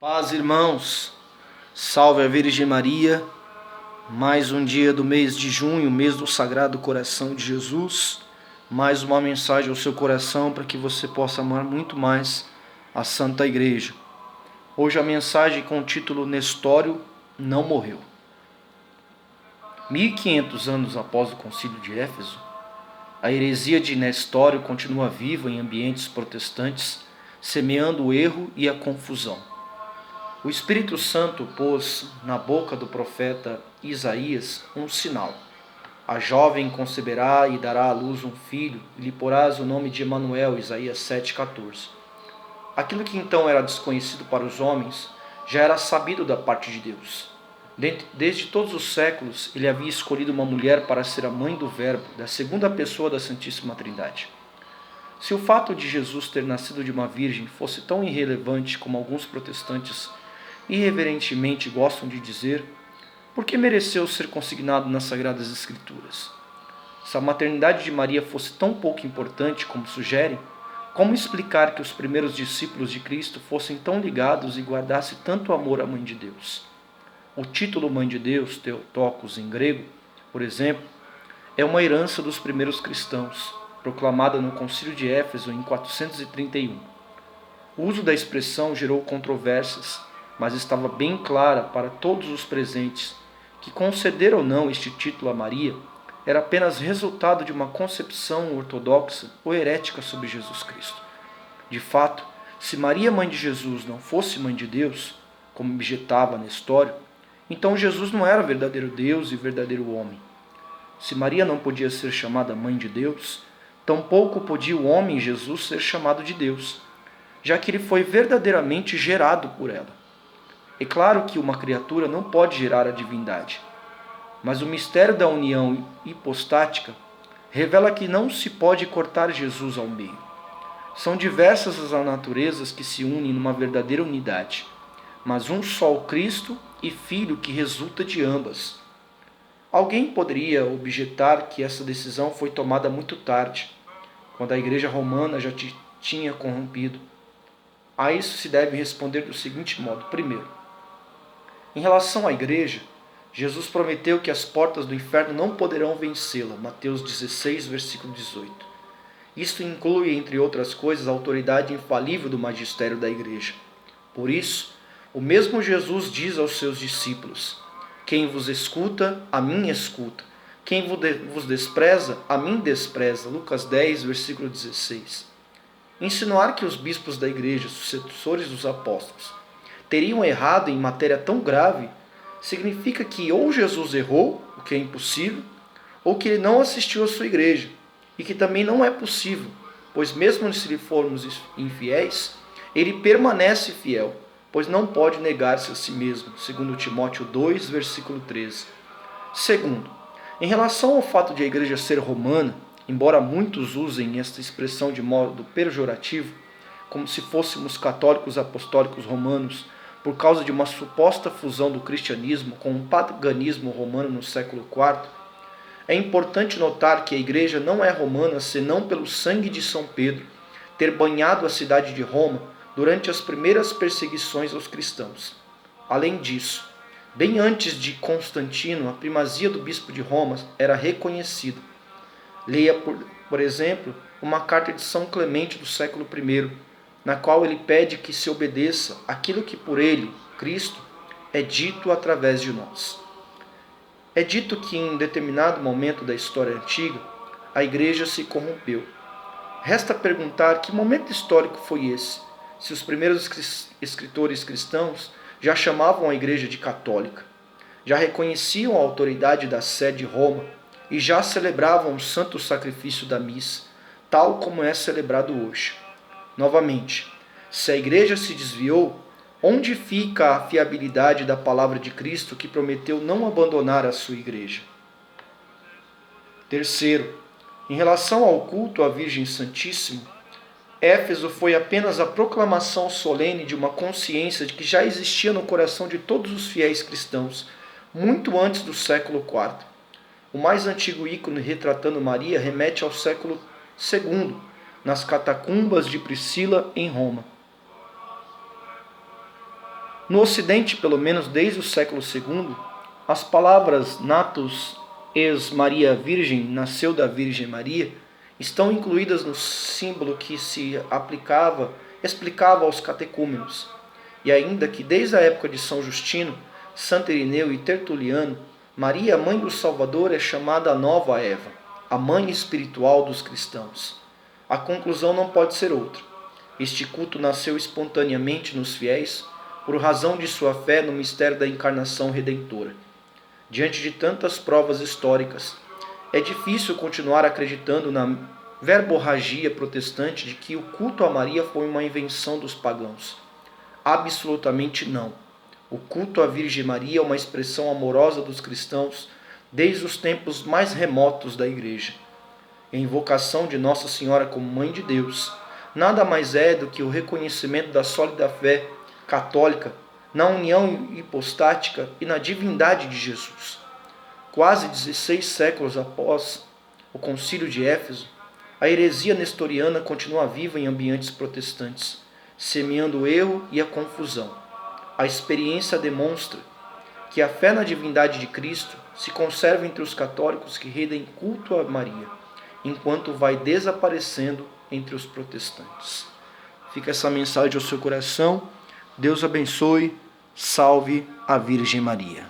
Paz, irmãos, salve a Virgem Maria, mais um dia do mês de junho, mês do Sagrado Coração de Jesus, mais uma mensagem ao seu coração para que você possa amar muito mais a Santa Igreja. Hoje a mensagem com o título Nestório não morreu. 1500 anos após o concílio de Éfeso, a heresia de Nestório continua viva em ambientes protestantes, semeando o erro e a confusão. O Espírito Santo pôs na boca do profeta Isaías um sinal. A jovem conceberá e dará à luz um filho, e lhe porás o nome de Emanuel, Isaías 7,14. Aquilo que então era desconhecido para os homens, já era sabido da parte de Deus. Desde todos os séculos, ele havia escolhido uma mulher para ser a mãe do Verbo, da segunda pessoa da Santíssima Trindade. Se o fato de Jesus ter nascido de uma virgem fosse tão irrelevante como alguns protestantes irreverentemente gostam de dizer, por que mereceu ser consignado nas Sagradas Escrituras? Se a maternidade de Maria fosse tão pouco importante como sugerem, como explicar que os primeiros discípulos de Cristo fossem tão ligados e guardassem tanto amor à Mãe de Deus? O título Mãe de Deus, Theotokos em grego, por exemplo, é uma herança dos primeiros cristãos, proclamada no Concílio de Éfeso em 431. O uso da expressão gerou controvérsias, mas estava bem clara para todos os presentes que conceder ou não este título a Maria era apenas resultado de uma concepção ortodoxa ou herética sobre Jesus Cristo. De fato, se Maria, mãe de Jesus, não fosse mãe de Deus, como objetava Nestório, então Jesus não era verdadeiro Deus e verdadeiro homem. Se Maria não podia ser chamada mãe de Deus, tampouco podia o homem Jesus ser chamado de Deus, já que ele foi verdadeiramente gerado por ela. É claro que uma criatura não pode gerar a divindade, mas o mistério da união hipostática revela que não se pode cortar Jesus ao meio. São diversas as naturezas que se unem numa verdadeira unidade, mas um só o Cristo e Filho que resulta de ambas. Alguém poderia objetar que essa decisão foi tomada muito tarde, quando a Igreja Romana já tinha corrompido. A isso se deve responder do seguinte modo. Primeiro, em relação à igreja, Jesus prometeu que as portas do inferno não poderão vencê-la. Mateus 16, versículo 18. Isto inclui, entre outras coisas, a autoridade infalível do magistério da igreja. Por isso, o mesmo Jesus diz aos seus discípulos: quem vos escuta, a mim escuta. Quem vos despreza, a mim despreza. Lucas 10, versículo 16. Insinuar que os bispos da igreja, sucessores dos apóstolos, teriam errado em matéria tão grave, significa que ou Jesus errou, o que é impossível, ou que ele não assistiu à sua igreja, e que também não é possível, pois mesmo se lhe formos infiéis, ele permanece fiel, pois não pode negar-se a si mesmo, segundo Timóteo 2, versículo 13. Segundo, em relação ao fato de a igreja ser romana, embora muitos usem esta expressão de modo pejorativo, como se fôssemos católicos apostólicos romanos, por causa de uma suposta fusão do cristianismo com o paganismo romano no século IV, é importante notar que a igreja não é romana senão pelo sangue de São Pedro ter banhado a cidade de Roma durante as primeiras perseguições aos cristãos. Além disso, bem antes de Constantino, a primazia do bispo de Roma era reconhecida. Leia, por exemplo, uma carta de São Clemente do século I, na qual ele pede que se obedeça aquilo que por ele, Cristo, é dito através de nós. É dito que em determinado momento da história antiga, a igreja se corrompeu. Resta perguntar que momento histórico foi esse, se os primeiros escritores cristãos já chamavam a igreja de católica, já reconheciam a autoridade da sé de Roma e já celebravam o santo sacrifício da missa, tal como é celebrado hoje. Novamente, se a igreja se desviou, onde fica a fiabilidade da palavra de Cristo que prometeu não abandonar a sua igreja? Terceiro, em relação ao culto à Virgem Santíssima, Éfeso foi apenas a proclamação solene de uma consciência de que já existia no coração de todos os fiéis cristãos, muito antes do século IV. O mais antigo ícone retratando Maria remete ao século II, nas catacumbas de Priscila, em Roma. No Ocidente, pelo menos desde o século II, as palavras natus ex Maria Virgem, nasceu da Virgem Maria, estão incluídas no símbolo que se explicava aos catecúmenos. E ainda que desde a época de São Justino, Santo Irineu e Tertuliano, Maria, mãe do Salvador, é chamada a nova Eva, a mãe espiritual dos cristãos. A conclusão não pode ser outra. Este culto nasceu espontaneamente nos fiéis por razão de sua fé no mistério da encarnação redentora. Diante de tantas provas históricas, é difícil continuar acreditando na verborragia protestante de que o culto a Maria foi uma invenção dos pagãos. Absolutamente não. O culto à Virgem Maria é uma expressão amorosa dos cristãos desde os tempos mais remotos da Igreja. A invocação de Nossa Senhora como Mãe de Deus nada mais é do que o reconhecimento da sólida fé católica na união hipostática e na divindade de Jesus. Quase 16 séculos após o Concílio de Éfeso, a heresia nestoriana continua viva em ambientes protestantes, semeando o erro e a confusão. A experiência demonstra que a fé na divindade de Cristo se conserva entre os católicos que rendem culto a Maria, enquanto vai desaparecendo entre os protestantes. Fica essa mensagem ao seu coração. Deus abençoe. Salve a Virgem Maria.